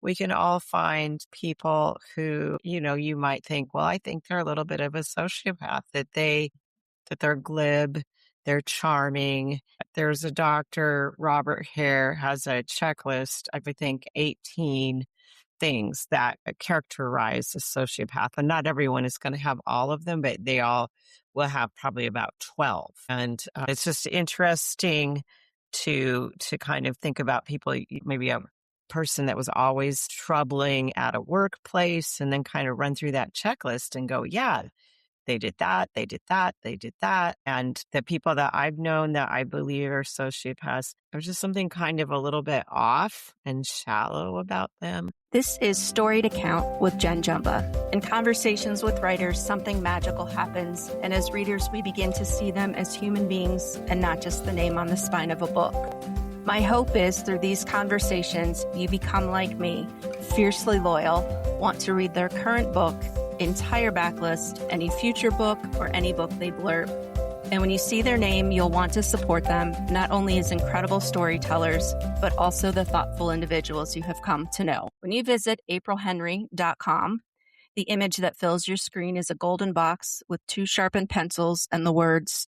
we can all find people who, you might think, well, I think they're a little bit of a sociopath, that they're glib, they're charming. There's a doctor, Robert Hare, has a checklist, I would think 18 things that characterize a sociopath. And not everyone is going to have all of them, but they all will have probably about 12. And it's just interesting to kind of think about people, maybe a person that was always troubling at a workplace, and then kind of run through that checklist and go, yeah, they did that, they did that, they did that. And the people that I've known that I believe are sociopaths, there's just something kind of a little bit off and shallow about them. This is Story to Count with Jen Jumba. In conversations with writers, something magical happens, and as readers, we begin to see them as human beings and not just the name on the spine of a book. My hope is through these conversations, you become like me, fiercely loyal, want to read their current book, entire backlist, any future book, or any book they blurb. And when you see their name, you'll want to support them, not only as incredible storytellers, but also the thoughtful individuals you have come to know. When you visit aprilhenry.com, the image that fills your screen is a golden box with 2 sharpened pencils and the words,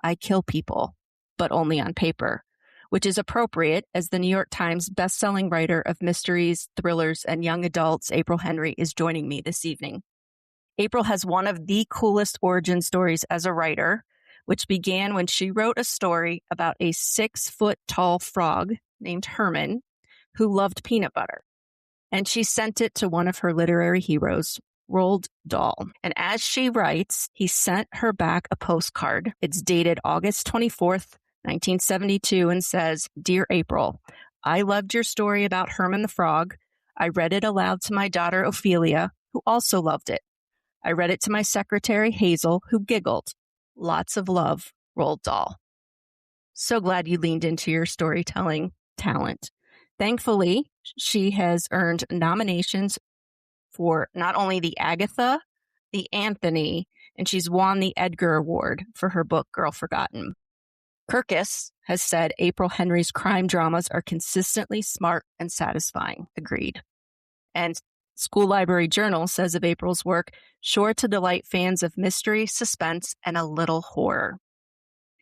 "I kill people, but only on paper," which is appropriate as the New York Times bestselling writer of mysteries, thrillers, and young adults, April Henry, is joining me this evening. April has one of the coolest origin stories as a writer, which began when she wrote a story about a 6-foot-tall frog named Herman who loved peanut butter. And she sent it to one of her literary heroes, Roald Dahl. And as she writes, he sent her back a postcard. It's dated August 24th, 1972, and says, "Dear April, I loved your story about Herman the Frog. I read it aloud to my daughter Ophelia, who also loved it. I read it to my secretary Hazel, who giggled. Lots of love, Roald Dahl." So glad you leaned into your storytelling talent. Thankfully, she has earned nominations for not only the Agatha, the Anthony, and she's won the Edgar Award for her book, Girl Forgotten. Kirkus has said April Henry's crime dramas are consistently smart and satisfying. Agreed. And School Library Journal says of April's work, sure to delight fans of mystery, suspense, and a little horror.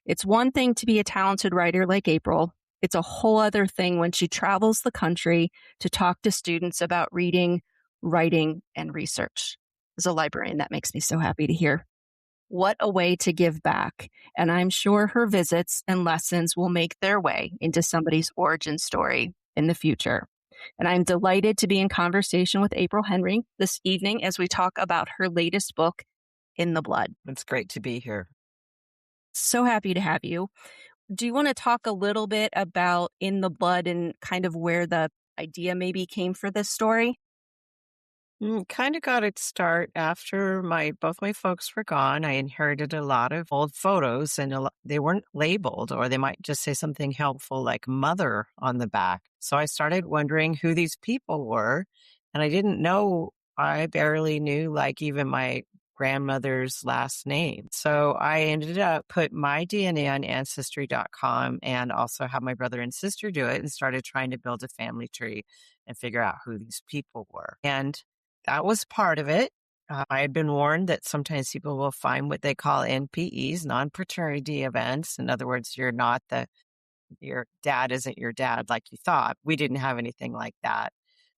It's one thing to be a talented writer like April. It's a whole other thing when she travels the country to talk to students about reading, writing, and research. As a librarian, that makes me so happy to hear. What a way to give back. And I'm sure her visits and lessons will make their way into somebody's origin story in the future. And I'm delighted to be in conversation with April Henry this evening as we talk about her latest book, In the Blood. It's great to be here. So happy to have you. Do you want to talk a little bit about In the Blood and kind of where the idea maybe came for this story? Kind of got its start after both my folks were gone. I inherited a lot of old photos, and they weren't labeled, or they might just say something helpful like mother on the back. So I started wondering who these people were, and I didn't know. I barely knew like even my grandmother's last name. So I ended up put my DNA on ancestry.com and also have my brother and sister do it, and started trying to build a family tree and figure out who these people were. And that was part of it. I had been warned that sometimes people will find what they call NPEs, non-paternity events. In other words, your dad isn't your dad like you thought. We didn't have anything like that.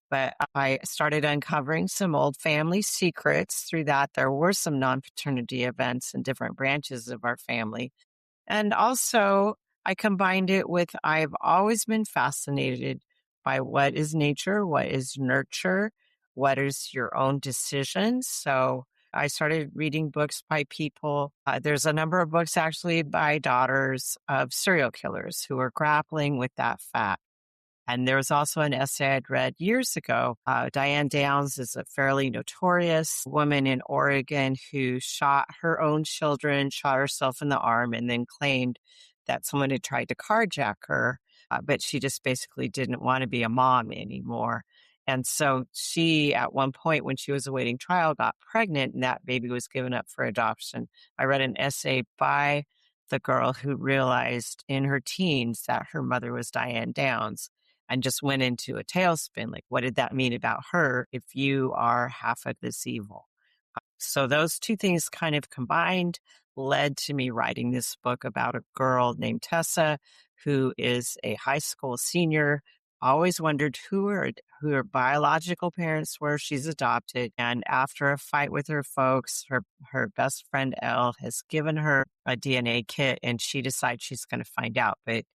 But I started uncovering some old family secrets. Through that, there were some non-paternity events in different branches of our family. And also, I combined it with, I've always been fascinated by what is nature, what is nurture, what is your own decisions. So I started reading books by people. There's a number of books actually by daughters of serial killers who are grappling with that fact. And there was also an essay I'd read years ago. Diane Downs is a fairly notorious woman in Oregon who shot her own children, shot herself in the arm, and then claimed that someone had tried to carjack her, but she just basically didn't want to be a mom anymore. And so she, at one point when she was awaiting trial, got pregnant, and that baby was given up for adoption. I read an essay by the girl who realized in her teens that her mother was Diane Downs. and just went into a tailspin. Like, what did that mean about her if you are half of this evil? So those two things kind of combined led to me writing this book about a girl named Tessa who is a high school senior. Always wondered who her biological parents were. She's adopted, and after a fight with her folks, her best friend Elle has given her a DNA kit, and she decides she's going to find out. But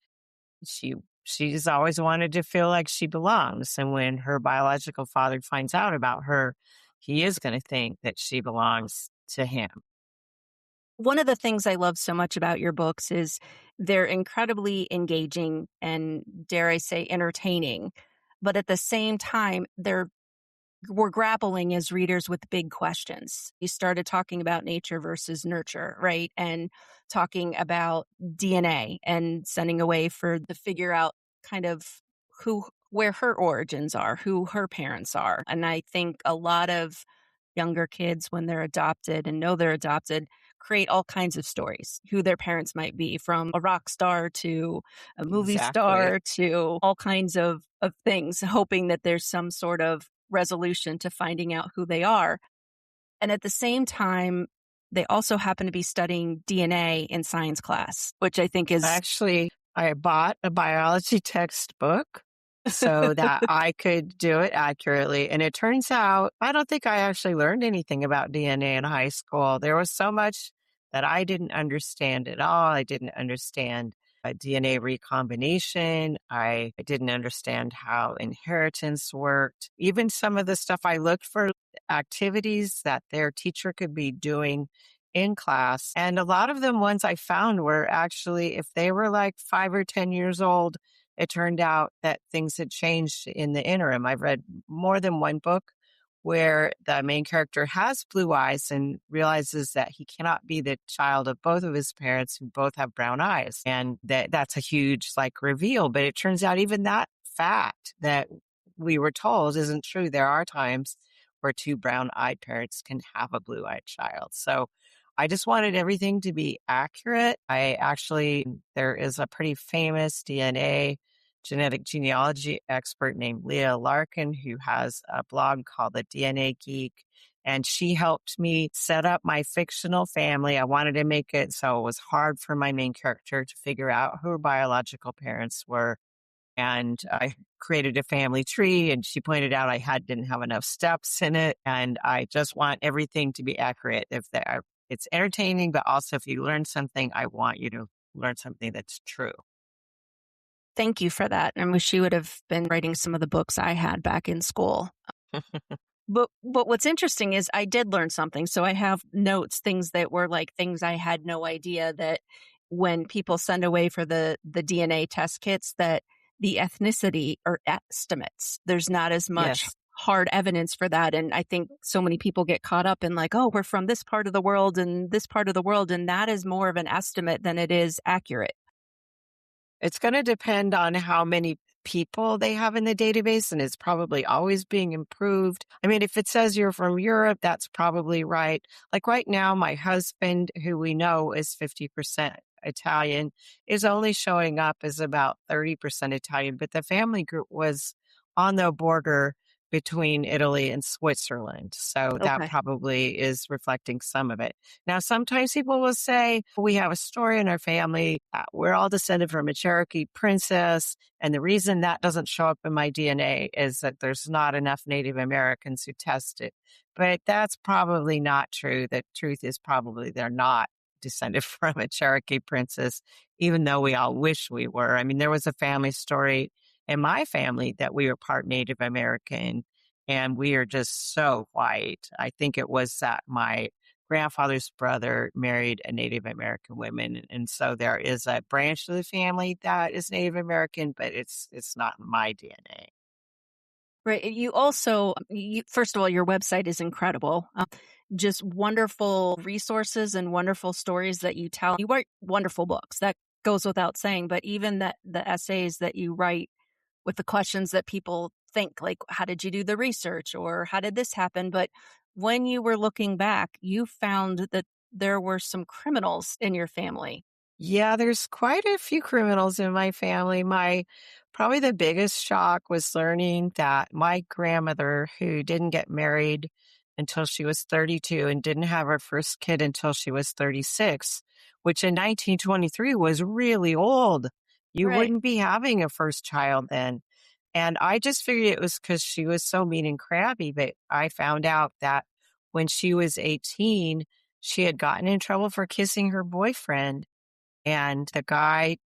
she she's always wanted to feel like she belongs, and when her biological father finds out about her, he is going to think that she belongs to him. One of the things I love so much about your books is they're incredibly engaging and, dare I say, entertaining. But at the same time, we're grappling as readers with big questions. You started talking about nature versus nurture, right? And talking about DNA and sending away for the figure out kind of where her origins are, who her parents are. And I think a lot of younger kids, when they're adopted and know they're adopted, create all kinds of stories, who their parents might be, from a rock star to a movie Exactly. star to all kinds of things, hoping that there's some sort of resolution to finding out who they are. And at the same time, they also happen to be studying DNA in science class, which I think is Actually, I bought a biology textbook so that I could do it accurately. And it turns out I don't think I actually learned anything about DNA in high school. There was so much that I didn't understand at all. I didn't understand DNA recombination. I didn't understand how inheritance worked. Even some of the stuff I looked for activities that their teacher could be doing in class. And a lot of them ones I found were actually, if they were like 5 or 10 years old, it turned out that things had changed in the interim. I've read more than one book where the main character has blue eyes and realizes that he cannot be the child of both of his parents who both have brown eyes. And that's a huge like reveal. But it turns out even that fact that we were told isn't true. There are times where two brown eyed parents can have a blue eyed child. So I just wanted everything to be accurate. There is a pretty famous DNA genetic genealogy expert named Leah Larkin who has a blog called The DNA Geek. And she helped me set up my fictional family. I wanted to make it so it was hard for my main character to figure out who her biological parents were. And I created a family tree, and she pointed out didn't have enough steps in it. And I just want everything to be accurate. It's entertaining, but also if you learn something, I want you to learn something that's true. thank you for that. I wish you would have been writing some of the books I had back in school. But what's interesting is I did learn something. So I have notes, things that were like things I had no idea, that when people send away for the DNA test kits, that the ethnicity are estimates. There's not as much Yes. hard evidence for that. And I think so many people get caught up in like, oh, we're from this part of the world and this part of the world. And that is more of an estimate than it is accurate. It's going to depend on how many people they have in the database, and it's probably always being improved. I mean, if it says you're from Europe, that's probably right. Like right now, my husband, who we know is 50% Italian, is only showing up as about 30% Italian, but the family group was on the border between Italy and Switzerland. So that Okay. probably is reflecting some of it. Now, sometimes people will say, we have a story in our family. We're all descended from a Cherokee princess. And the reason that doesn't show up in my DNA is that there's not enough Native Americans who test it. But that's probably not true. The truth is probably they're not descended from a Cherokee princess, even though we all wish we were. I mean, there was a family story in my family that we were part Native American, and we are just so white. I think it was that my grandfather's brother married a Native American woman. And so there is a branch of the family that is Native American, but it's not in my DNA. Right. You also, first of all, your website is incredible. Just wonderful resources and wonderful stories that you tell. You write wonderful books. That goes without saying. But even the essays that you write with the questions that people think, like, how did you do the research or how did this happen? But when you were looking back, you found that there were some criminals in your family. Yeah, there's quite a few criminals in my family. My probably the biggest shock was learning that my grandmother, who didn't get married until she was 32 and didn't have her first kid until she was 36, which in 1923 was really old. You Right. wouldn't be having a first child then. And I just figured it was because she was so mean and crabby, but I found out that when she was 18, she had gotten in trouble for kissing her boyfriend, and the guy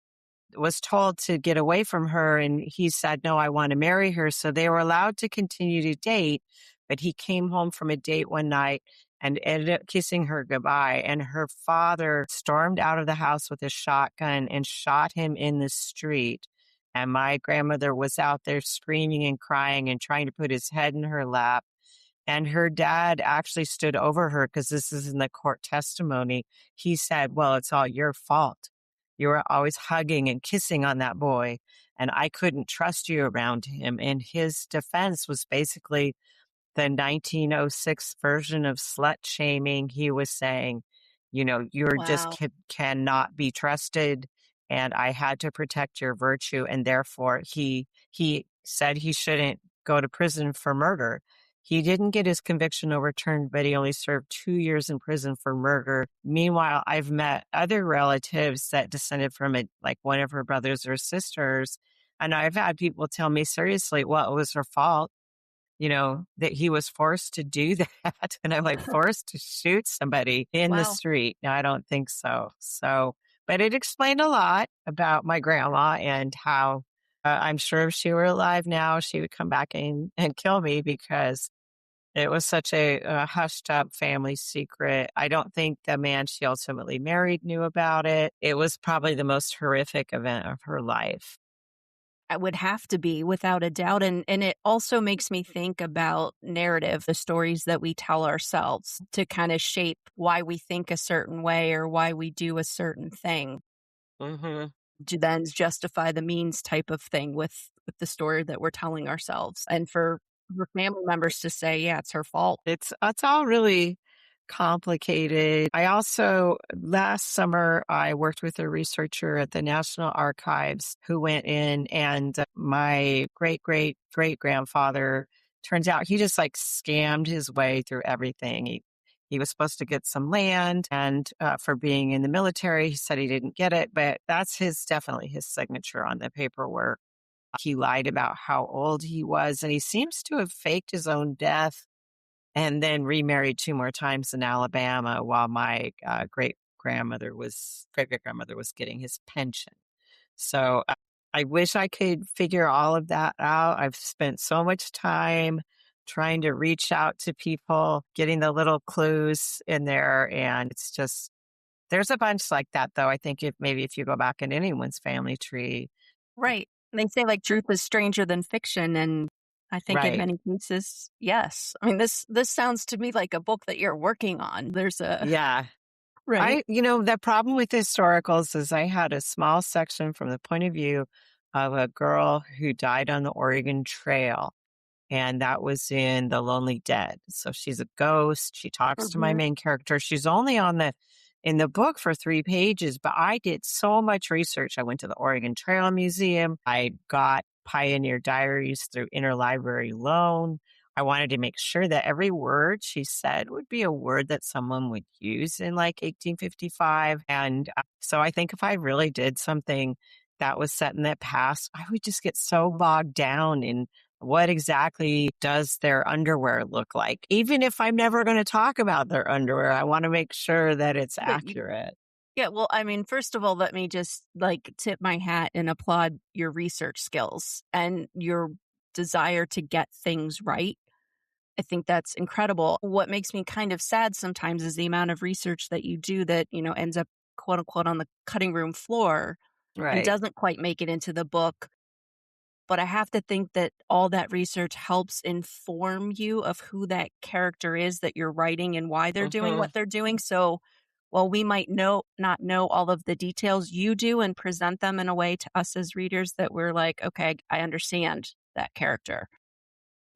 was told to get away from her, and he said, "No, I want to marry her." So they were allowed to continue to date, but he came home from a date one night and ended up kissing her goodbye. And her father stormed out of the house with a shotgun and shot him in the street. And my grandmother was out there screaming and crying and trying to put his head in her lap. And her dad actually stood over her because this is in the court testimony. He said, "Well, it's all your fault. You were always hugging and kissing on that boy, and I couldn't trust you around him." And his defense was basically the 1906 version of slut shaming. He was saying, "You're just Wow. cannot be trusted, and I had to protect your virtue." And therefore, he said he shouldn't go to prison for murder. He didn't get his conviction overturned, but he only served 2 years in prison for murder. Meanwhile, I've met other relatives that descended from it, like one of her brothers or sisters, and I've had people tell me seriously, "Well, it was her fault." That he was forced to do that. And I'm like, forced to shoot somebody in the Wow. street? No, I don't think so. So, but it explained a lot about my grandma and how I'm sure if she were alive now, she would come back and kill me because it was such a hushed up family secret. I don't think the man she ultimately married knew about it. It was probably the most horrific event of her life. I would have to be without a doubt, and it also makes me think about narrative, the stories that we tell ourselves to kinda shape why we think a certain way or why we do a certain thing, Hmm. to then justify the means type of thing with the story that we're telling ourselves, and for family members to say, "Yeah, it's her fault." It's all really complicated. I also last summer I worked with a researcher at the National Archives who went in, and my great great great grandfather, turns out he just like scammed his way through everything. He was supposed to get some land, and for being in the military, he said he didn't get it, but that's his definitely his signature on the paperwork. He lied about how old he was, and he seems to have faked his own death and then remarried 2 more times in Alabama while my great-great-grandmother was getting his pension. So, I wish I could figure all of that out. I've spent so much time trying to reach out to people, getting the little clues in there, and it's just there's a bunch like that, though. I think if you go back in anyone's family tree. Right. And they say, like, truth is stranger than fiction, and I think in Right. many cases, yes. I mean, this sounds to me like a book that you're working on. There's a Yeah. right. The problem with historicals is I had a small section from the point of view of a girl who died on the Oregon Trail, and that was in The Lonely Dead. So she's a ghost. She talks to my Mhm. main character. She's only in the book for 3 pages, but I did so much research. I went to the Oregon Trail Museum. I got Pioneer Diaries through Interlibrary Loan. I wanted to make sure that every word she said would be a word that someone would use in like 1855. And so I think if I really did something that was set in that past, I would just get so bogged down in what exactly does their underwear look like? Even if I'm never going to talk about their underwear, I want to make sure that it's But you accurate. yeah, well, I mean, first of all, let me just, like, tip my hat and applaud your research skills and your desire to get things right. I think that's incredible. What makes me kind of sad sometimes is the amount of research that you do that, ends up, quote, unquote, "on the cutting room floor" and Right. doesn't quite make it into the book. But I have to think that all that research helps inform you of who that character is that you're writing and why they're doing Hmm. what they're doing. So, while we might not know all of the details, you do and present them in a way to us as readers that we're like, "Okay, I understand that character."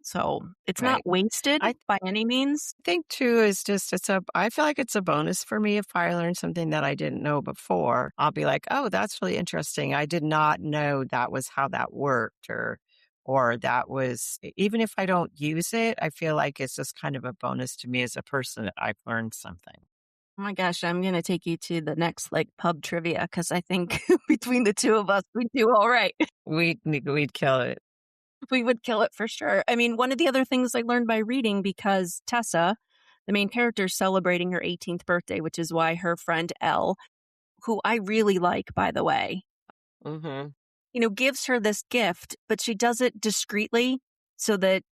So it's not Right. wasted I by any means. think too is just I feel like it's a bonus for me if I learn something that I didn't know before. I'll be like, "Oh, that's really interesting. I did not know that was how that worked," or that was even if I don't use it, I feel like it's just kind of a bonus to me as a person that I've learned something. Oh my gosh, I'm gonna take you to the next, like, pub trivia because I think between the 2 of us, we do all right. We'd kill it. We would kill it for sure. I mean, one of the other things I learned by reading because Tessa, the main character, is celebrating her 18th birthday, which is why her friend Elle, who I really like, by the way, Mhm. gives her this gift, but she does it discreetly so that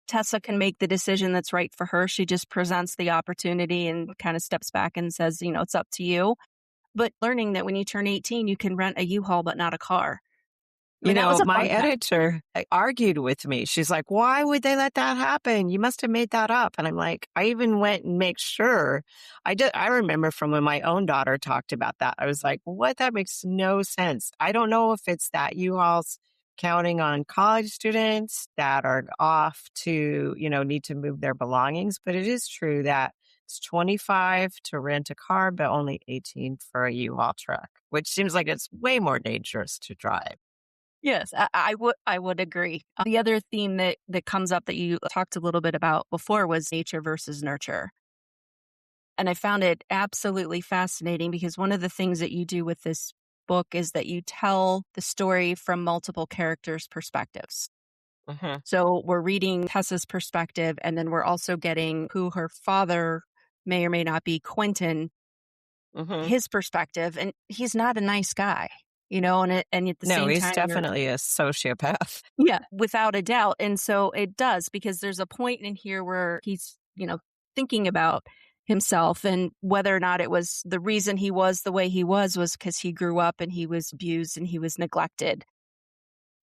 Tessa can make the decision that's right for her. She just presents the opportunity and kind of steps back and says, it's up to you. But learning that when you turn 18, you can rent a U-Haul, but not a car. I You mean, that was know, a my fun fact. editor argued with me. She's like, "Why would they let that happen? You must have made that up." And I'm like, I even went and make sure. I remember from when my own daughter talked about that. I was like, "What? That makes no sense." I don't know if it's that U-Haul's counting on college students that are off to, need to move their belongings, but it is true that it's 25 to rent a car, but only 18 for a U-Haul truck, which seems like it's way more dangerous to drive. Yes, I would agree. The other theme that comes up that you talked a little bit about before was nature versus nurture. And I found it absolutely fascinating because one of the things that you do with this book is that you tell the story from multiple characters' perspectives. Mhm. So we're reading Tessa's perspective, and then we're also getting who her father may or may not be, Quentin, Mhm. his perspective. And he's not a nice guy, and at the No, same he's time, you're definitely a sociopath. yeah, without a doubt. And so it does because there's a point in here where he's, thinking about himself and whether or not it was the reason he was the way he was because he grew up and he was abused and he was neglected.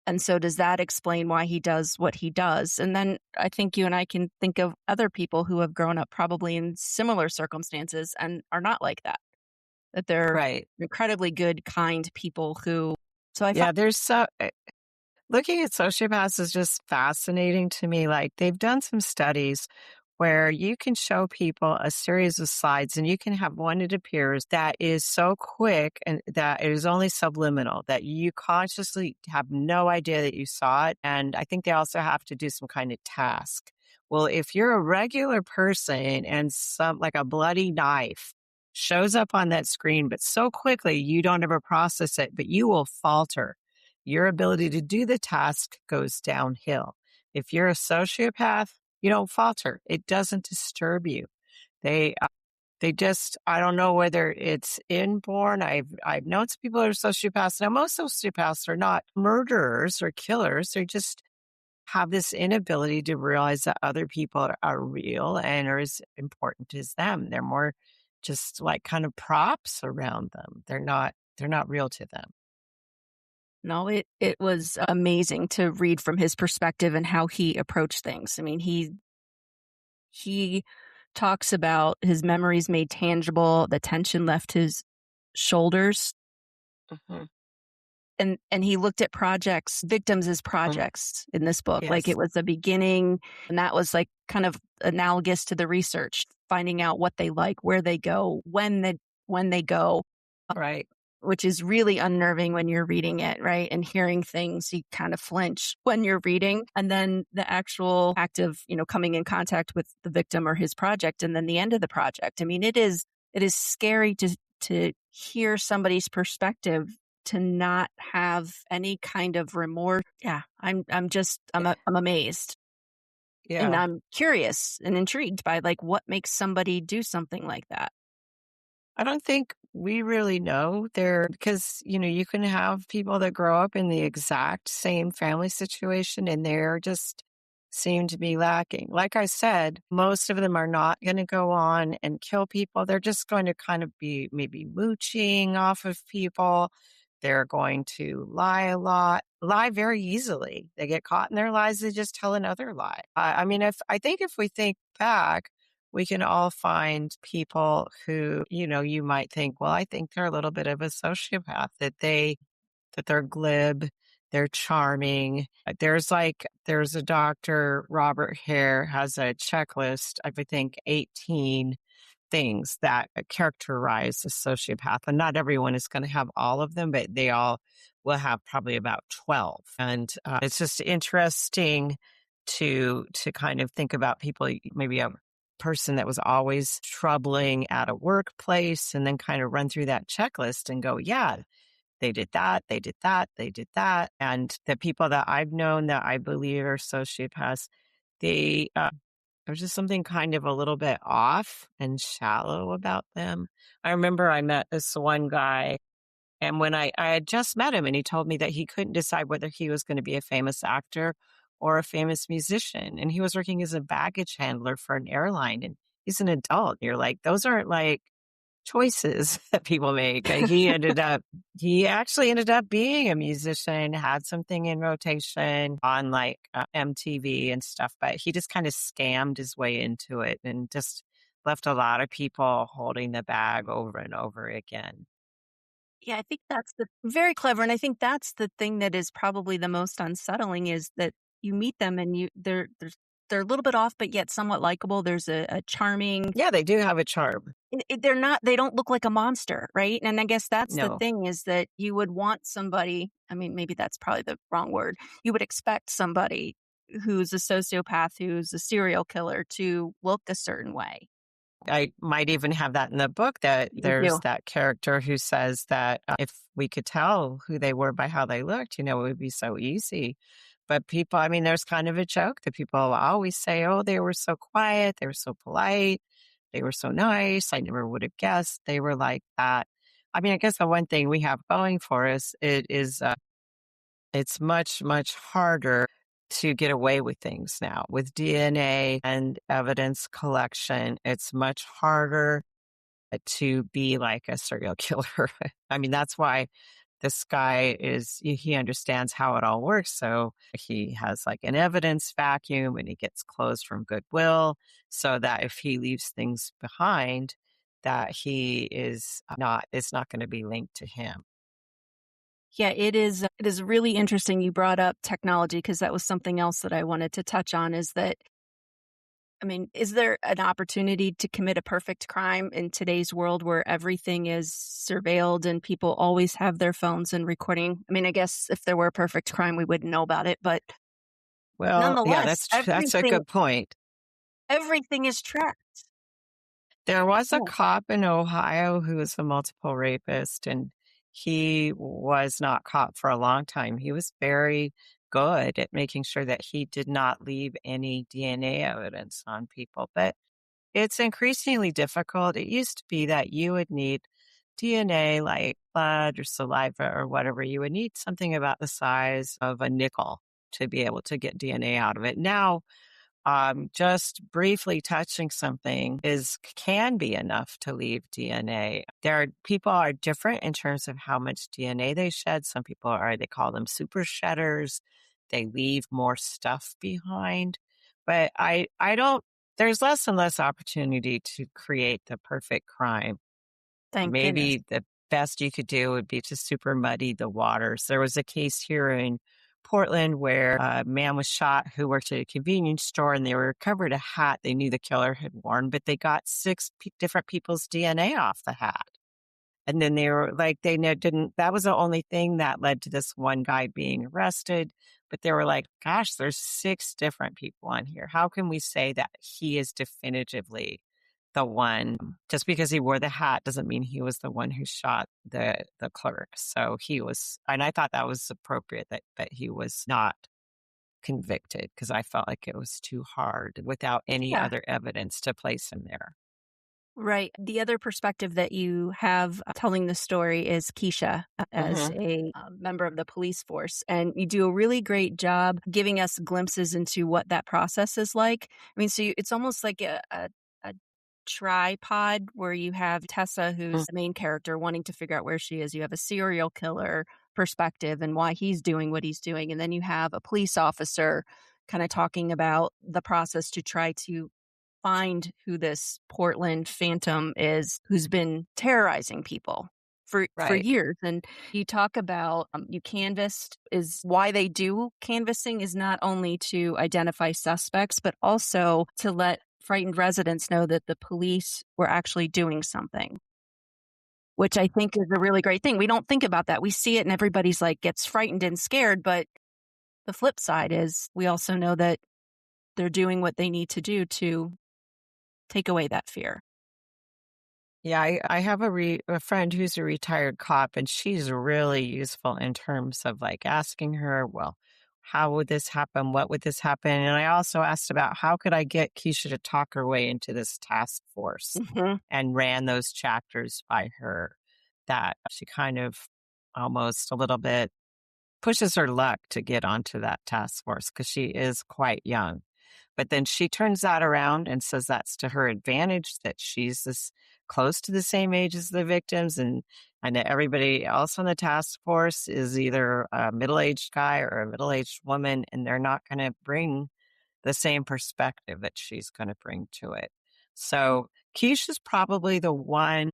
And so does that explain why he does what he does? And then I think you and I can think of other people who have grown up probably in similar circumstances and are not like that they're Right. incredibly good, kind people who, so I find, Yeah, looking at sociopaths is just fascinating to me. Like, they've done some studies where you can show people a series of slides and you can have one, it appears, that is so quick and that it is only subliminal, that you consciously have no idea that you saw it. And I think they also have to do some kind of task. Well, if you're a regular person and like a bloody knife shows up on that screen, but so quickly you don't ever process it, but you will falter. Your ability to do the task goes downhill. If you're a sociopath, you don't falter. It doesn't disturb you. They they just I don't know whether it's inborn. I've known some people who are sociopaths. Now most sociopaths are not murderers or killers. They just have this inability to realize that other people are real and are as important as them. They're more just like kind of props around them. They're not real to them. no, it was amazing to read from his perspective and how he approached things. I mean, he talks about his memories made tangible, the tension left his shoulders, Mhm. and he looked at projects, victims as Mhm. projects in this book. Like it Yes. was the beginning, and that was like kind of analogous to the research, finding out what they like, where they go, when they go. Right. Which is really unnerving when you're reading it, right? And hearing things, you kind of flinch when you're reading. And then the actual act of, coming in contact with the victim or his project and then the end of the project. I mean, it is scary to hear somebody's perspective, to not have any kind of remorse. Yeah, I'm amazed. And Yeah. I'm curious and intrigued by like what makes somebody do something like that. I don't think we really know there because, you can have people that grow up in the exact same family situation and they're just seem to be lacking. Like I said, most of them are not going to go on and kill people. They're just going to kind of be maybe mooching off of people. They're going to lie a lot, lie very easily. They get caught in their lies. They just tell another lie. I mean, if we think back, we can all find people who, you might think, well, I think they're a little bit of a sociopath, that they're glib, They're charming. There's a doctor, Robert Hare, has a checklist of, I think, 18 things that characterize a sociopath. And not everyone is going to have all of them, but they all will have probably about 12. And it's just interesting to kind of think about people, maybe a person that was always troubling at a workplace, and then kind of run through that checklist and go, yeah, they did that, they did that, they did that. And the people that I've known that I believe are sociopaths, they there's just something kind of a little bit off and shallow about them. I remember I met this one guy, and when I had just met him, and he told me that he couldn't decide whether he was going to be a famous actor or a famous musician. And he was working as a baggage handler for an airline, and he's an adult. You're like, those aren't like choices that people make. He actually ended up being a musician, had something in rotation on like MTV and stuff, but he just kind of scammed his way into it and just left a lot of people holding the bag over and over again. Yeah, I think that's the very clever, and I think that's the thing that is probably the most unsettling is that you meet them and they're a little bit off, but yet somewhat likable. There's a charming. Yeah, they do have a charm. They're not. They don't look like a monster, right? And I guess that's the No, thing is that you would want somebody. I mean, maybe that's probably the wrong word. You would expect somebody who's a sociopath, who's a serial killer, to look a certain way. I might even have that in the book, that You there's do. that character who says that if we could tell who they were by how they looked, it would be so easy. But people, I mean, there's kind of a joke that people always say, oh, they were so quiet, they were so polite, they were so nice. I never would have guessed they were like that. I mean, I guess the one thing we have going for us, it's much, much harder to get away with things now. With DNA and evidence collection, it's much harder to be like a serial killer. I mean, that's why this guy he understands how it all works. So he has like an evidence vacuum, and he gets clothes from Goodwill so that if he leaves things behind, that it's not going to be linked to him. Yeah, it is. It is really interesting. You brought up technology because that was something else that I wanted to touch on. Is that I mean, is there an opportunity to commit a perfect crime in today's world where everything is surveilled and people always have their phones and recording? I mean, I guess if there were a perfect crime, we wouldn't know about it, but Well, yeah, nonetheless, that's a good point. everything is tracked. There was a Yeah. cop in Ohio who was a multiple rapist, and he was not caught for a long time. He was very good at making sure that he did not leave any DNA evidence on people. But it's increasingly difficult. It used to be that you would need DNA, like blood or saliva or whatever. You would need something about the size of a nickel to be able to get DNA out of it. Now, just briefly touching something can be enough to leave DNA. People are different in terms of how much DNA they shed. Some people they call them super shedders. They leave more stuff behind. But I don't, there's less and less opportunity to create the perfect crime. Thank goodness. Maybe the best you could do would be to super muddy the waters. There was a case here in Portland where a man was shot who worked at a convenience store, and they recovered a hat they knew the killer had worn, but they got six different people's DNA off the hat. And then they were like, didn't, that was the only thing that led to this one guy being arrested. But they were like, gosh, there's six different people on here. How can we say that he is definitively the one? Just because he wore the hat doesn't mean he was the one who shot the clerk. So he was, and I thought that was appropriate that he was not convicted, because I felt like it was too hard without any Yeah. other evidence to place him there. Right. The other perspective that you have telling the story is Keisha as Hmm. a member of the police force. And you do a really great job giving us glimpses into what that process is like. I mean, it's almost like a tripod where you have Tessa, who's the main character, wanting to figure out where she is. You have a serial killer perspective and why he's doing what he's doing. And then you have a police officer kind of talking about the process to try to find who this Portland phantom is who's been terrorizing people. for Right. years. And you talk about you canvassed is why they do canvassing is not only to identify suspects, but also to let frightened residents know that the police were actually doing something, which I think is a really great thing. We don't think about that. We see it and everybody's like gets frightened and scared. But the flip side is we also know that they're doing what they need to do to take away that fear. Yeah, I have a friend who's a retired cop, and she's really useful in terms of, like, asking her, "Well, how would this happen? What would this happen?" And I also asked about how could I get Keisha to talk her way into this task force, Hmm. and ran those chapters by her that she kind of almost a little bit pushes her luck to get onto that task force because she is quite young. But then she turns that around and says that's to her advantage that she's this close to the same age as the victims and that everybody else on the task force is either a middle-aged guy or a middle-aged woman, and they're not going to bring the same perspective that she's going to bring to it. So Keisha's probably the one.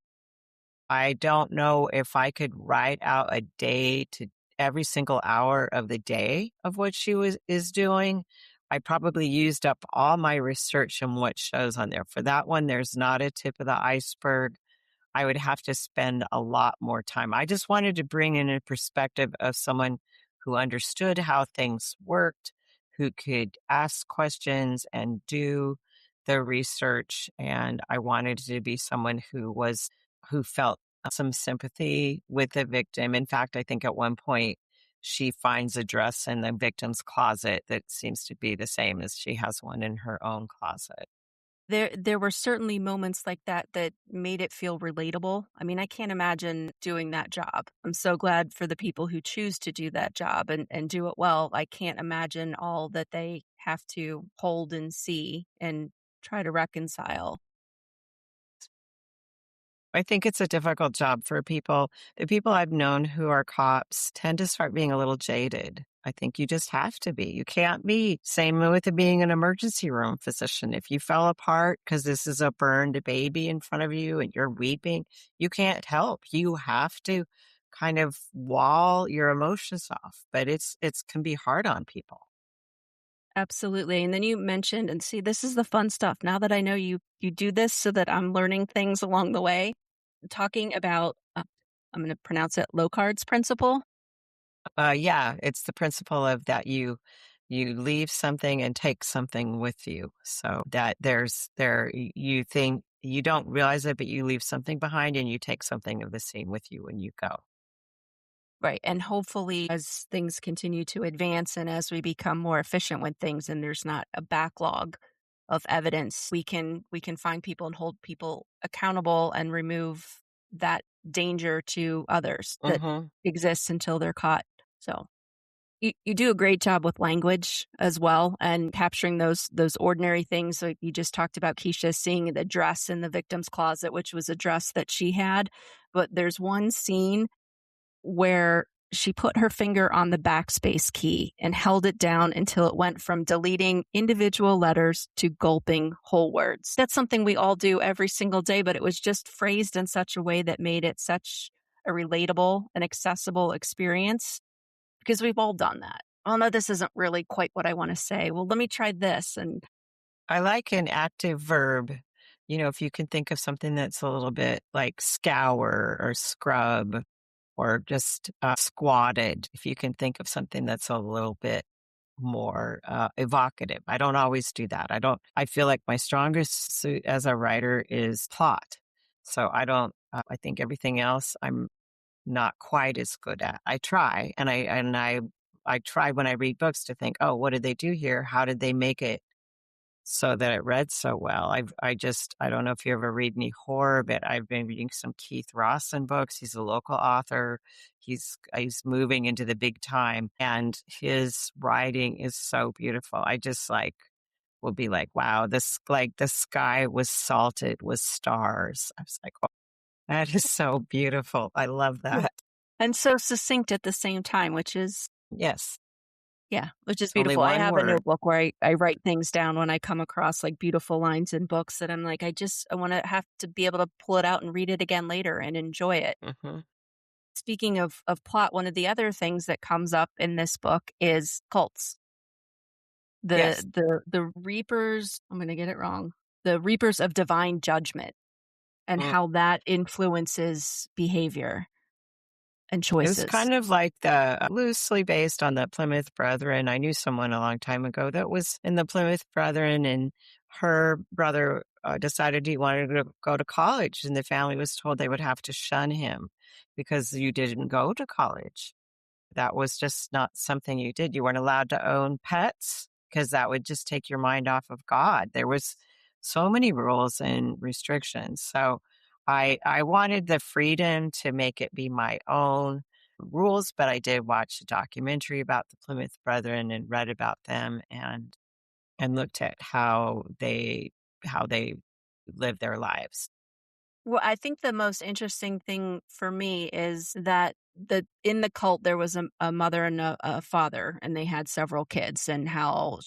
I don't know if I could write out a day to every single hour of the day of what she was is doing. I probably used up all my research and what shows on there. For that one, there's not a tip of the iceberg. I would have to spend a lot more time. I just wanted to bring in a perspective of someone who understood how things worked, who could ask questions and do the research. And I wanted to be someone who felt some sympathy with the victim. In fact, I think at one point she finds a dress in the victim's closet that seems to be the same as she has one in her own closet. There were certainly moments like that that made it feel relatable. I mean, I can't imagine doing that job. I'm so glad for the people who choose to do that job and do it well. I can't imagine all that they have to hold and see and try to reconcile. I think it's a difficult job for people. The people I've known who are cops tend to start being a little jaded. I think you just have to be. You can't be. Same with it being an emergency room physician. If you fell apart because this is a burned baby in front of you and you're weeping, you can't help. You have to kind of wall your emotions off. But it's can be hard on people. Absolutely. And then you mentioned, and see, this is the fun stuff. Now that I know you do this so that I'm learning things along the way, talking about I'm going to pronounce it Locard's principle. Yeah, it's the principle of that you leave something and take something with you. So that you think you don't realize it, but you leave something behind and you take something of the same with you when you go. Right. And hopefully, as things continue to advance and as we become more efficient with things and there's not a backlog of evidence, we can find people and hold people accountable and remove that danger to others that Hmm. exists until they're caught. So you do a great job with language as well and capturing those ordinary things. Like you just talked about Keisha seeing the dress in the victim's closet, which was a dress that she had. But there's one scene where she put her finger on the backspace key and held it down until it went from deleting individual letters to gulping whole words. That's something we all do every single day, but it was just phrased in such a way that made it such a relatable and accessible experience because we've all done that. Oh, no, this isn't really quite what I want to say. Well, let me try this. And I like an active verb. If you can think of something that's a little bit like scour or scrub or just squatted, if you can think of something that's a little bit more evocative. I don't always do that. I feel like my strongest suit as a writer is plot. So I think everything else I'm not quite as good at. I try I try when I read books to think, oh, what did they do here? How did they make it so that it read so well? I don't know if you ever read any horror, but I've been reading some Keith Rawson books. He's a local author. He's moving into the big time and his writing is so beautiful. I just will be like, wow, this like the sky was salted with stars. I was like, oh, that is so beautiful. I love yeah. that. And so succinct at the same time, Yes. which is Only beautiful. I one have a word. notebook where I write things down when I come across like beautiful lines in books that I'm like, I want to have to be able to pull it out and read it again later and enjoy it. Mhm. speaking of plot, one of the other things that comes up in this book is cults. Yes. The reapers, I'm gonna get it wrong, the reapers of divine judgment and Mm. how that influences behavior and It was choices. kind of like the loosely based on the Plymouth Brethren. I knew someone a long time ago that was in the Plymouth Brethren, and her brother decided he wanted to go to college, and the family was told they would have to shun him because you didn't go to college. That was just not something you did. You weren't allowed to own pets because that would just take your mind off of God. There was so many rules and restrictions. So I wanted the freedom to make it be my own rules, but I did watch a documentary about the Plymouth Brethren and read about them and looked at how they live their lives. Well, I think the most interesting thing for me is that in the cult there was a mother and a father, and they had several kids, and how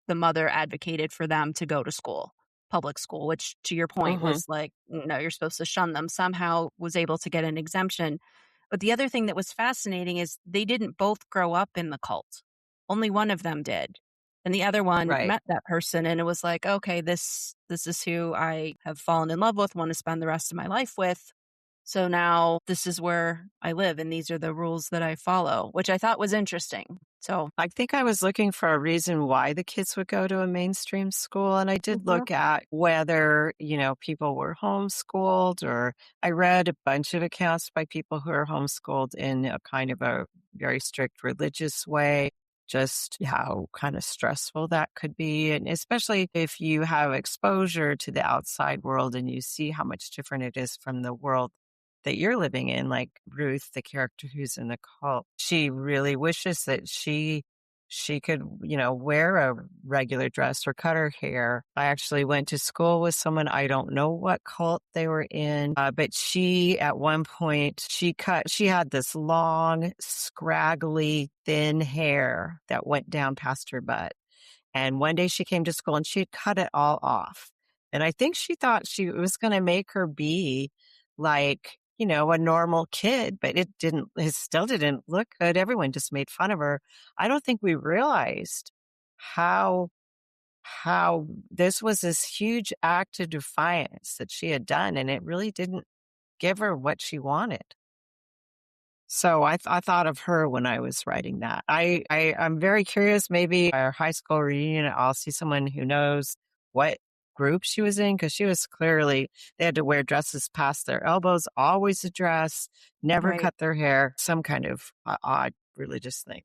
the mother advocated for them to go to school, public school, which to your point Hmm. was like, no, you're supposed to shun them. Somehow was able to get an exemption. But the other thing that was fascinating is they didn't both grow up in the cult. Only one of them did. And the other one Right. met that person and it was like, okay, this is who I have fallen in love with, want to spend the rest of my life with. So now this is where I live and these are the rules that I follow, which I thought was interesting. So, I think I was looking for a reason why the kids would go to a mainstream school. And I did mhm, look at whether, people were homeschooled, or I read a bunch of accounts by people who are homeschooled in a kind of a very strict religious way, just how kind of stressful that could be. And especially if you have exposure to the outside world and you see how much different it is from the world that you're living in, like Ruth, the character who's in the cult, she really wishes that she could, wear a regular dress or cut her hair. I actually went to school with someone. I don't know what cult they were in, but she, at one point, she had this long, scraggly, thin hair that went down past her butt. And one day she came to school and she had cut it all off. And I think she thought it was going to make her be like, a normal kid, but it still didn't look good. Everyone just made fun of her. I don't think we realized how, how this was this huge act of defiance that she had done. And it really didn't give her what she wanted. So I thought of her when I was writing that. I'm very curious. Maybe our high school reunion, I'll see someone who knows what group she was in, because she was clearly, they had to wear dresses past their elbows, always a dress, never right. cut their hair, some kind of odd religious thing.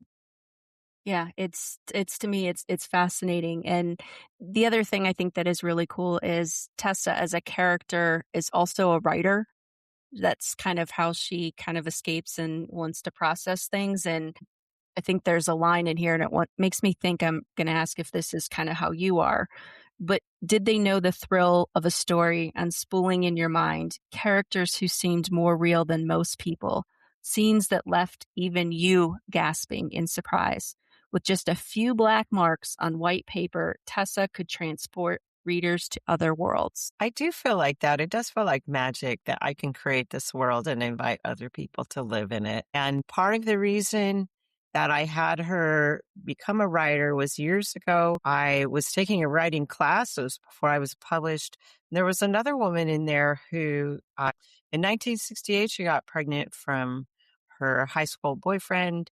Yeah, it's to me it's fascinating. And the other thing I think that is really cool is Tessa as a character is also a writer. That's kind of how she kind of escapes and wants to process things. And I think there's a line in here, and makes me think I'm going to ask if this is kind of how you are. But did they know the thrill of a story unspooling in your mind, characters who seemed more real than most people, scenes that left even you gasping in surprise? With just a few black marks on white paper, Tessa could transport readers to other worlds. I do feel like that. It does feel like magic that I can create this world and invite other people to live in it. And part of the reason that I had her become a writer was years ago. I was taking a writing class. It was before I was published. There was another woman in there who, in 1968, she got pregnant from her high school boyfriend,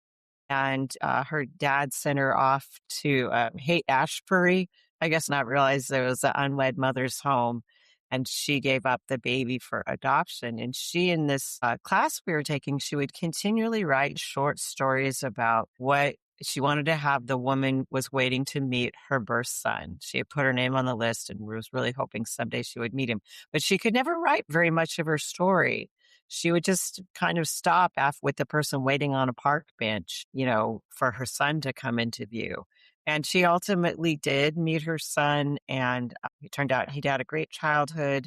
and her dad sent her off to Haight Ashbury, I guess not realize there was an unwed mother's home, and she gave up the baby for adoption. And she, in this class we were taking, she would continually write short stories about what she wanted to have. The woman was waiting to meet her birth son. She had put her name on the list and was really hoping someday she would meet him, but she could never write very much of her story. She would just kind of stop with the person waiting on a park bench, for her son to come into view. And she ultimately did meet her son, and it turned out he'd had a great childhood.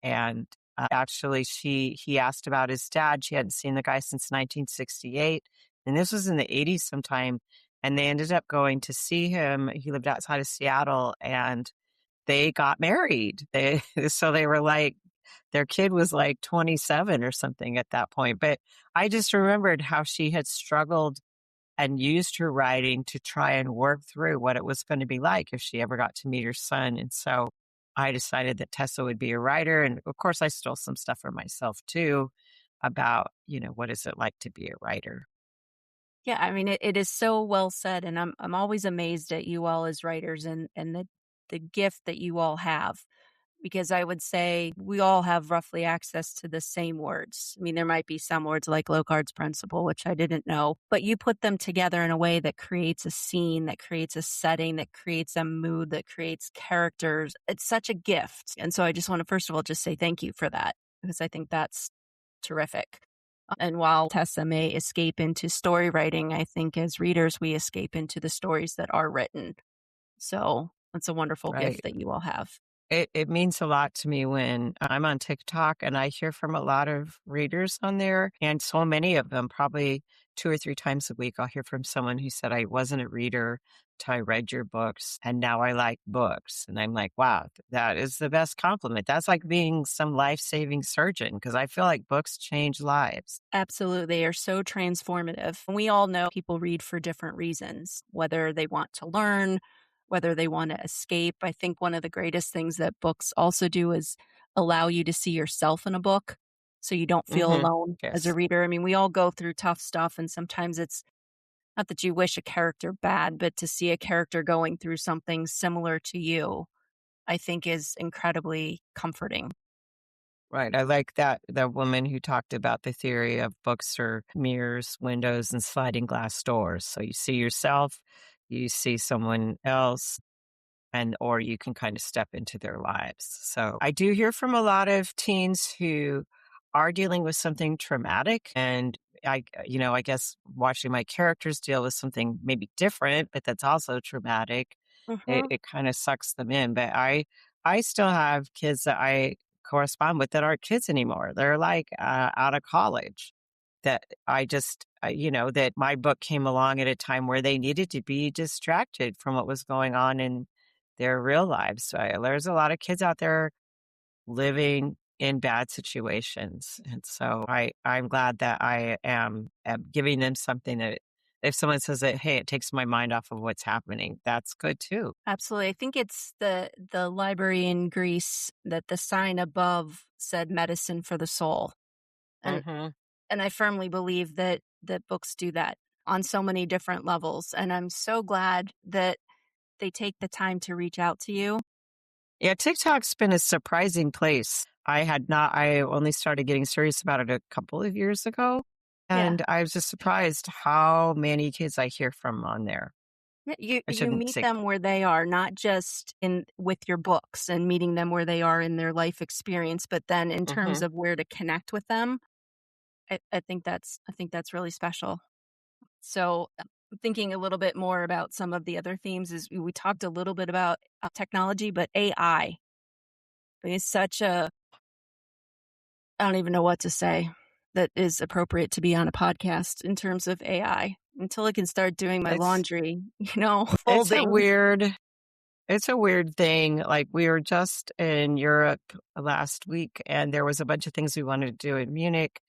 And actually, he asked about his dad. She hadn't seen the guy since 1968, and this was in the 80s sometime. And they ended up going to see him. He lived outside of Seattle, and they got married. So they were like their kid was like 27 or something at that point. But I just remembered how she had struggled and used her writing to try and work through what it was going to be like if she ever got to meet her son. And so I decided that Tessa would be a writer. And of course, I stole some stuff for myself too about, what is it like to be a writer? Yeah, I mean, it is so well said, and I'm always amazed at you all as writers and the gift that you all have. Because I would say we all have roughly access to the same words. I mean, there might be some words like Locard's principle, which I didn't know, but you put them together in a way that creates a scene, that creates a setting, that creates a mood, that creates characters. It's such a gift. And so I just want to, first of all, just say thank you for that, because I think that's terrific. And while Tessa may escape into story writing, I think as readers, we escape into the stories that are written. So it's a wonderful gift Right. that you all have. It means a lot to me when I'm on TikTok and I hear from a lot of readers on there, and so many of them, probably 2 or 3 times a week, I'll hear from someone who said, "I wasn't a reader till I read your books, and now I like books." And I'm like, "Wow, that is the best compliment." That's like being some life-saving surgeon because I feel like books change lives. Absolutely. They are so transformative. We all know people read for different reasons, whether they want to learn, whether they want to escape. I think one of the greatest things that books also do is allow you to see yourself in a book so you don't feel Mhm. alone as a Yes. reader. I mean, we all go through tough stuff, and sometimes it's not that you wish a character bad, but to see a character going through something similar to you, I think is incredibly comforting. Right. I like that woman who talked about the theory of books are mirrors, windows, and sliding glass doors. So you see yourself, you see someone else, and or you can kind of step into their lives. So I do hear from a lot of teens who are dealing with something traumatic, and I guess watching my characters deal with something maybe different, but that's also traumatic, it, Mhm. it kind of sucks them in. But I still have kids that I correspond with that aren't kids anymore. They're like out of college. That that my book came along at a time where they needed to be distracted from what was going on in their real lives. So there's a lot of kids out there living in bad situations. And so I'm glad that I am giving them something that if someone says that, hey, it takes my mind off of what's happening, that's good too. Absolutely. I think it's the library in Greece that the sign above said medicine for the soul. And Hmm. and I firmly believe that books do that on so many different levels. And I'm so glad that they take the time to reach out to you. Yeah, TikTok's been a surprising place. I only started getting serious about it a couple of years ago. Yeah. And I was just surprised how many kids I hear from on there. Yeah, you I you shouldn't meet say, them where they are, not just in with your books and meeting them where they are in their life experience, but then in terms hmm of where to connect with them. I think that's really special. So, thinking a little bit more about some of the other themes is we talked a little bit about technology, but AI is such a I don't even know what to say that is appropriate to be on a podcast in terms of AI until I can start doing my it's laundry, it's a folding. weird it's a weird thing. Like we were just in Europe last week and there was a bunch of things we wanted to do in Munich.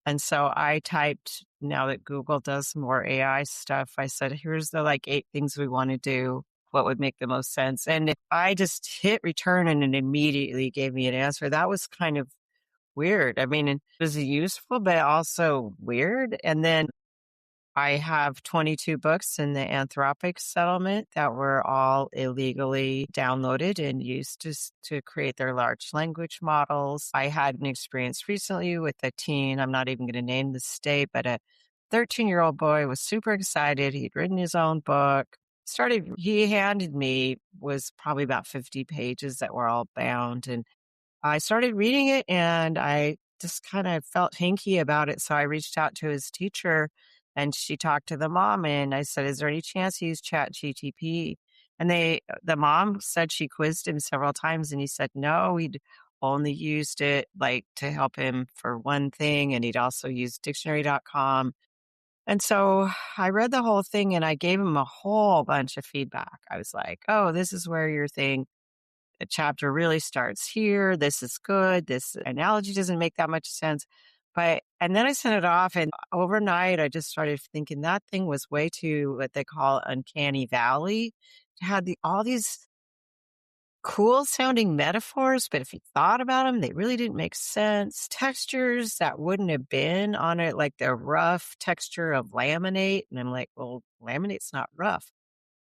And so I typed now that Google does more AI stuff, I said, here's the like 8 things we want to do. What would make the most sense? And I just hit return and it immediately gave me an answer. That was kind of weird. I mean, it was useful, but also weird. And then I have 22 books in the Anthropic settlement that were all illegally downloaded and used to create their large language models. I had an experience recently with a teen. I'm not even going to name the state, but a 13-year-old boy was super excited. He'd written his own book. He handed me was probably about 50 pages that were all bound. And I started reading it and I just kind of felt hinky about it. So I reached out to his teacher and she talked to the mom and I said, is there any chance he used Chat GTP? And the mom said she quizzed him several times and he said, no, he'd only used it like to help him for one thing. And he'd also used dictionary.com. And so I read the whole thing and I gave him a whole bunch of feedback. I was like, oh, this is where your thing the chapter really starts here. This is good. This analogy doesn't make that much sense. And then I sent it off, and overnight, I just started thinking that thing was way too what they call uncanny valley. It had all these cool sounding metaphors, but if you thought about them, they really didn't make sense. Textures that wouldn't have been on it, like the rough texture of laminate. And I'm like, well, laminate's not rough.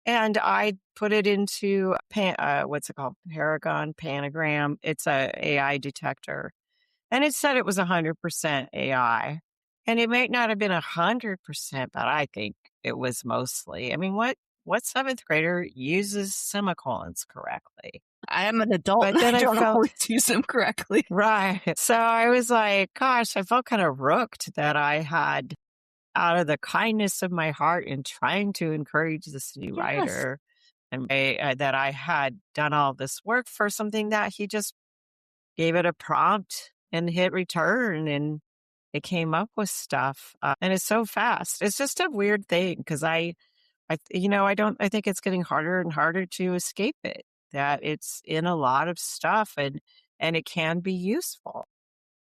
And I put it into what's it called? Paragon, Panagram. It's a AI detector. And it said it was 100% AI. And it might not have been 100%, but I think it was mostly. I mean, what seventh grader uses semicolons correctly? I am an adult But and I then I don't felt always use them correctly. right. So I was like, gosh, I felt kind of rooked that I had, out of the kindness of my heart in trying to encourage this new Yes. writer, and that I had done all this work for something that he just gave it a prompt and hit return, and it came up with stuff. And it's so fast. It's just a weird thing because I think it's getting harder and harder to escape it, that it's in a lot of stuff, and it can be useful.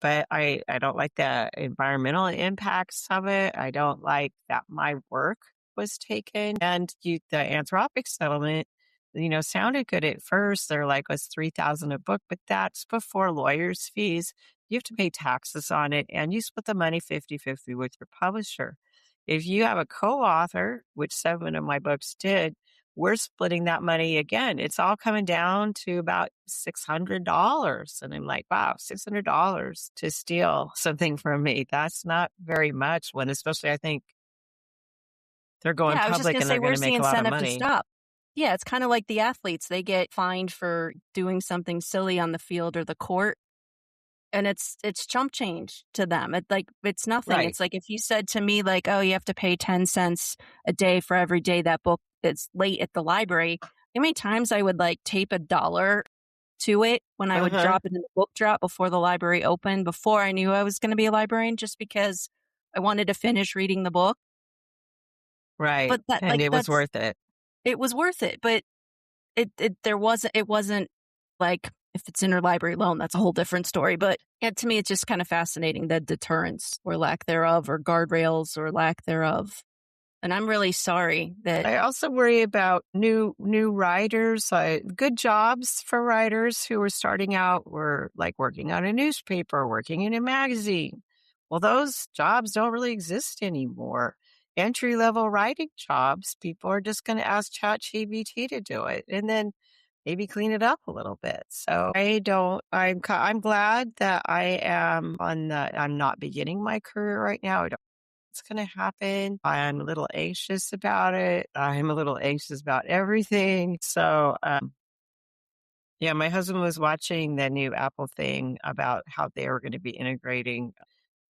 But I don't like the environmental impacts of it. I don't like that my work was taken. And the Anthropic settlement, sounded good at first. They're like, it's 3,000 a book, but that's before lawyers' fees. You have to pay taxes on it, and you split the money 50-50 with your publisher. If you have a co-author, which 7 of my books did, we're splitting that money again. It's all coming down to about $600. And I'm like, wow, $600 to steal something from me. That's not very much when, especially I think they're going Yeah, I was just public gonna and say, they're going to where's the make a lot of incentive to money. stop? Yeah, it's kinda like the athletes. They get fined for doing something silly on the field or the court, and it's chump change to them. It's nothing. Right. It's like if you said to me, like, "Oh, you have to pay 10 cents a day for every day that book is late at the library." How many times I would, like, tape a dollar to it when I would Uh-huh. drop it in the book drop before the library opened, before I knew I was gonna be a librarian, just because I wanted to finish reading the book. Right. But that And like, it was that's worth it. it was worth it, but it wasn't like if it's interlibrary loan, that's a whole different story. But yeah, to me, it's just kind of fascinating the deterrence or lack thereof, or guardrails or lack thereof. And I'm really sorry that I also worry about new writers. Good jobs for writers who are starting out were like working on a newspaper, working in a magazine. Well, those jobs don't really exist anymore. Entry level writing jobs, people are just going to ask ChatGPT to do it, and then maybe clean it up a little bit. So I don't. I'm glad that I'm not beginning my career right now. I don't what's going to happen. I'm a little anxious about it. I'm a little anxious about everything. So, yeah, my husband was watching the new Apple thing about how they were going to be integrating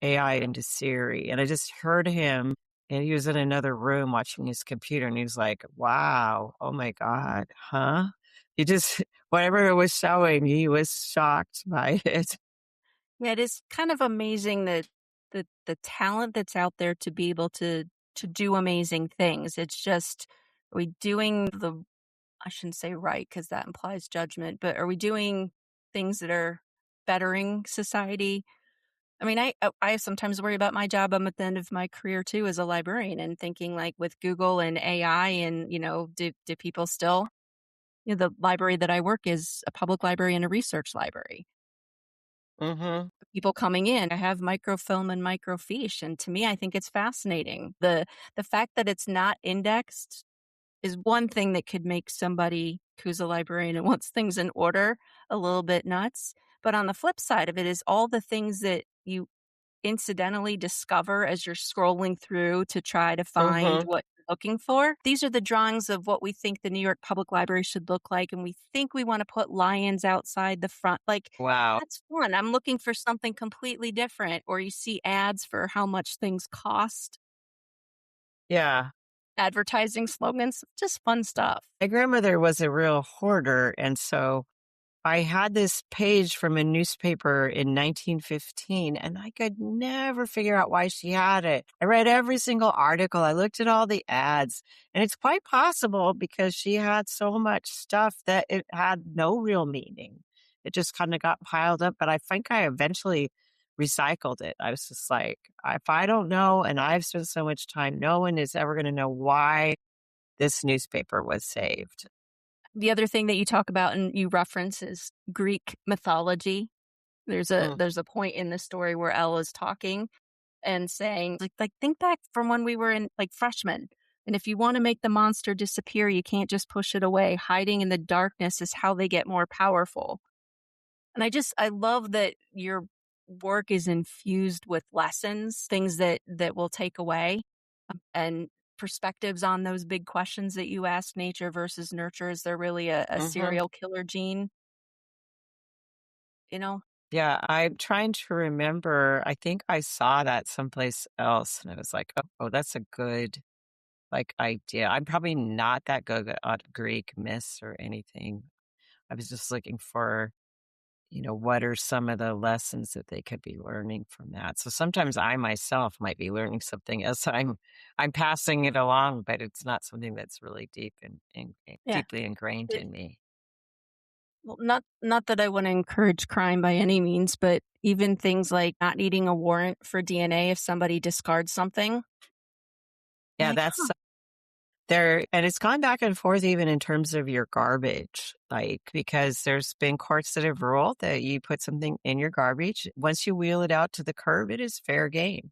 AI into Siri. And I just heard him, and he was in another room watching his computer, and he was like, wow, oh my God, huh? He just, whatever it was showing, he was shocked by it. yeah, it is kind of amazing that the talent that's out there to be able to do amazing things. It's just, are we doing the, I shouldn't say right because that implies judgment, but are we doing things that are bettering society? I mean, I sometimes worry about my job. I'm at the end of my career too as a librarian, and thinking like with Google and AI, and do people still, the library that I work is a public library and a research library. Hmm. People coming in, I have microfilm and microfiche, and to me, I think it's fascinating. The fact that it's not indexed is one thing that could make somebody who's a librarian and wants things in order a little bit nuts. But on the flip side of it is all the things that you incidentally discover as you're scrolling through to try to find Hmm. what you're looking for. These are the drawings of what we think the New York Public Library should look like, and we think we want to put lions outside the front. Like, Wow. that's fun. I'm looking for something completely different. Or you see ads for how much things cost, Yeah. advertising slogans, just fun stuff. My grandmother was a real hoarder, and so I had this page from a newspaper in 1915, and I could never figure out why she had it. I read every single article. I looked at all the ads, and it's quite possible because she had so much stuff that it had no real meaning. It just kind of got piled up, but I think I eventually recycled it. I was just like, if I don't know, and I've spent so much time, no one is ever going to know why this newspaper was saved. The other thing that you talk about and you reference is Greek mythology. Mm, There's a point in the story where Elle is talking and saying, like think back from when we were in like freshmen. And if you want to make the monster disappear, you can't just push it away. Hiding in the darkness is how they get more powerful. And I love that your work is infused with lessons, things that will take away and perspectives on those big questions that you ask, nature versus nurture. Is there really a mhm. serial killer gene? You know? Yeah, I'm trying to remember. I think I saw that someplace else, and I was like, "Oh, that's a good, like, idea." I'm probably not that good at Greek myths or anything. I was just looking for, what are some of the lessons that they could be learning from that. So sometimes I myself might be learning something as I'm passing it along, but it's not something that's really Yeah. deeply ingrained It, in me. well, not that I want to encourage crime by any means, but even things like not needing a warrant for DNA if somebody discards something. You're Yeah, like, that's huh, there, and it's gone back and forth even in terms of your garbage, like, because there's been courts that have ruled that you put something in your garbage, once you wheel it out to the curb, it is fair game.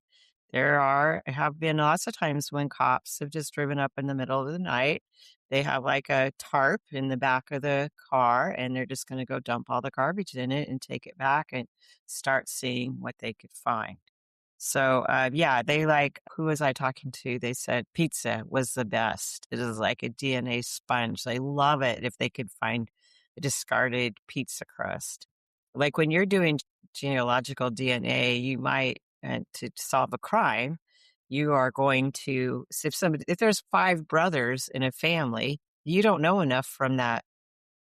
Have been lots of times when cops have just driven up in the middle of the night. They have like a tarp in the back of the car, and they're just gonna go dump all the garbage in it and take it back and start seeing what they could find. So, yeah, who was I talking to? They said pizza was the best. It is like a DNA sponge. They love it if they could find a discarded pizza crust. Like when you're doing genealogical DNA, you might, to solve a crime, you are going to, if there's five brothers in a family, you don't know enough from that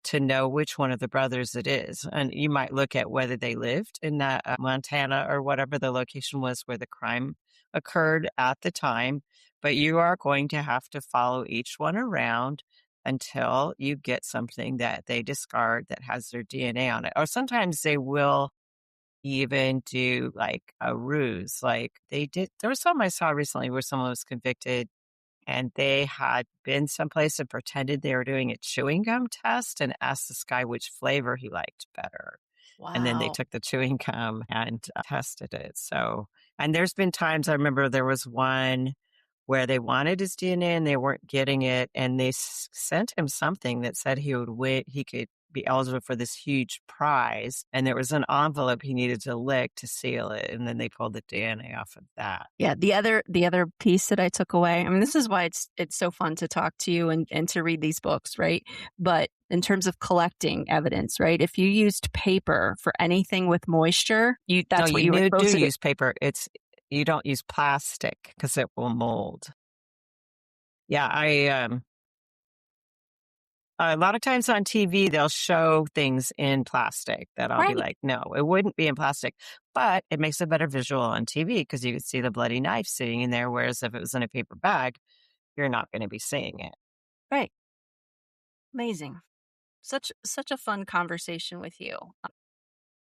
to know which one of the brothers it is. And you might look at whether they lived in that Montana or whatever the location was where the crime occurred at the time. But you are going to have to follow each one around until you get something that they discard that has their DNA on it. Or sometimes they will even do like a ruse. Like there was some I saw recently where someone was convicted and they had been someplace and pretended they were doing a chewing gum test and asked this guy which flavor he liked better. And then they wow. took the chewing gum and tested it. So, and there's been times I remember there was one where they wanted his DNA and they weren't getting it. And they sent him something that said he would win, he could be eligible for this huge prize. And there was an envelope he needed to lick to seal it. And then they pulled the DNA off of that. Yeah, the other piece that I took away, I mean, this is why it's so fun to talk to you and to read these books, right? But in terms of collecting evidence, right? If you used paper for anything with moisture, No, that's what you were do supposed to do. use paper. You don't use plastic because it will mold. Yeah, a lot of times on TV, they'll show things in plastic that I'll be Right. like, no, it wouldn't be in plastic, but it makes a better visual on TV because you could see the bloody knife sitting in there. Whereas if it was in a paper bag, you're not going to be seeing it. Right. Amazing. Such a fun conversation with you.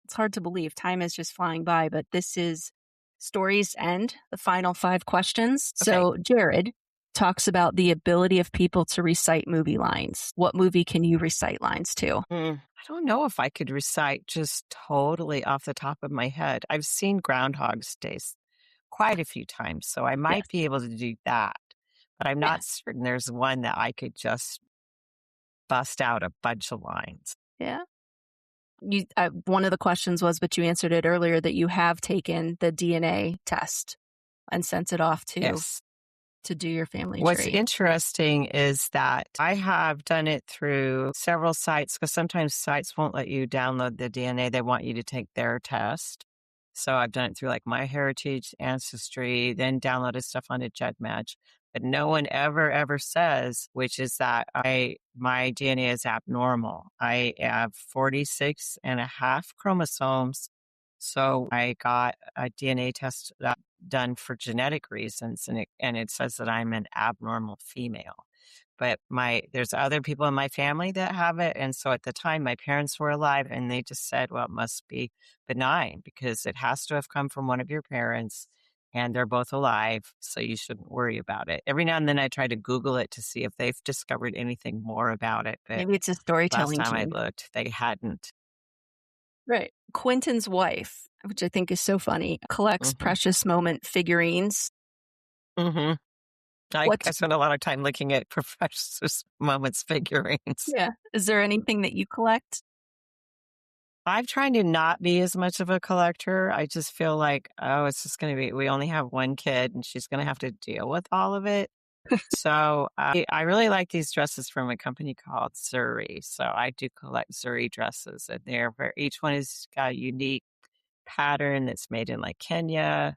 It's hard to believe time is just flying by, but this is Stories End, the final five questions. Okay. So, Jared talks about the ability of people to recite movie lines. What movie can you recite lines to? I don't know if I could recite just totally off the top of my head. I've seen Groundhog's Days quite a few times, so I Yes. might be able to do that. But I'm Yeah. not certain there's one that I could just bust out a bunch of lines. Yeah. One of the questions was, but you answered it earlier that you have taken the DNA test and sent it off Yes. to do your family What's tree. interesting is that I have done it through several sites because sometimes sites won't let you download the DNA. They want you to take their test. So I've done it through like MyHeritage, Ancestry, then downloaded stuff onto GEDmatch. but no one ever says, which is that my DNA is abnormal. I have 46 and a half chromosomes. So I got a DNA test done for genetic reasons, and it says that I'm an abnormal female. But there's other people in my family that have it, and so at the time my parents were alive, and they just said, "Well, it must be benign because it has to have come from one of your parents, and they're both alive, so you shouldn't worry about it." Every now and then I try to Google it to see if they've discovered anything more about it, but Maybe it's a last storytelling time I gene. looked, they hadn't. Right. Quentin's wife, which I think is so funny, collects Mhm. precious moment figurines. Mhm. I What spend a lot of time looking at Professor Moments figurines. Yeah. Is there anything that you collect? I'm trying to not be as much of a collector. I just feel like, oh, it's just gonna be we only have one kid, and she's gonna have to deal with all of it. So, I really like these dresses from a company called Zuri. So I do collect Zuri dresses, and each one has got a unique pattern that's made in like Kenya.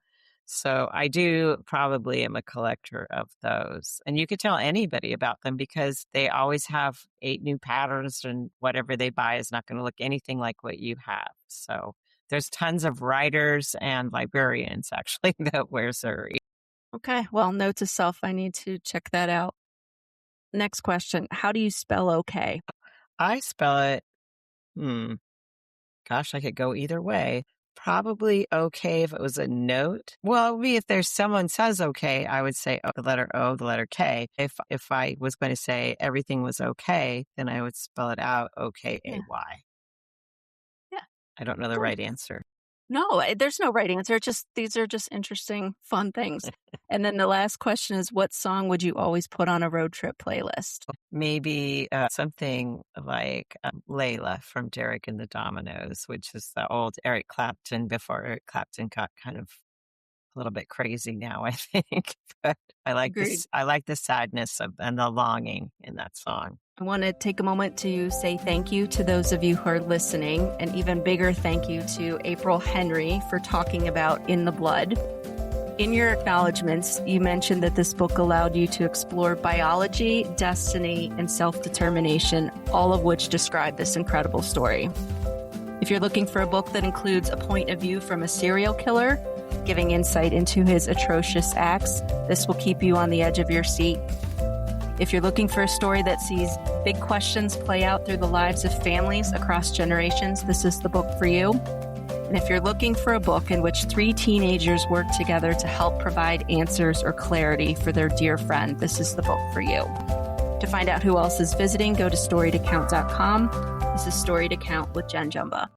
So I do probably am a collector of those. And you could tell anybody about them because they always have 8 new patterns, and whatever they buy is not going to look anything like what you have. So there's tons of writers and librarians actually that wear Zuri. Okay. Well, note to self, I need to check that out. Next question. How do you spell okay? I spell it, hmm, gosh, I could go either way. Probably okay if it was a note. Well, it would be if there's someone says okay, I would say the letter O, the letter K. If I was going to say everything was okay, then I would spell it out Yeah. OKAY. Yeah. I don't know the Cool. right answer. No, there's no right answer. These are just interesting, fun things. And then the last question is, what song would you always put on a road trip playlist? Maybe something like Layla from Derek and the Dominoes, which is the old Eric Clapton before Eric Clapton got kind of a little bit crazy now, I think. But I like Agreed. this. I like the sadness and the longing in that song. I want to take a moment to say thank you to those of you who are listening, and even bigger thank you to April Henry for talking about In the Blood. In your acknowledgments, you mentioned that this book allowed you to explore biology, destiny, and self-determination, all of which describe this incredible story. If you're looking for a book that includes a point of view from a serial killer, giving insight into his atrocious acts, this will keep you on the edge of your seat. If you're looking for a story that sees big questions play out through the lives of families across generations, this is the book for you. And if you're looking for a book in which 3 teenagers work together to help provide answers or clarity for their dear friend, this is the book for you. To find out who else is visiting, go to storytocount.com. This is Story to Count with Jen Jumba.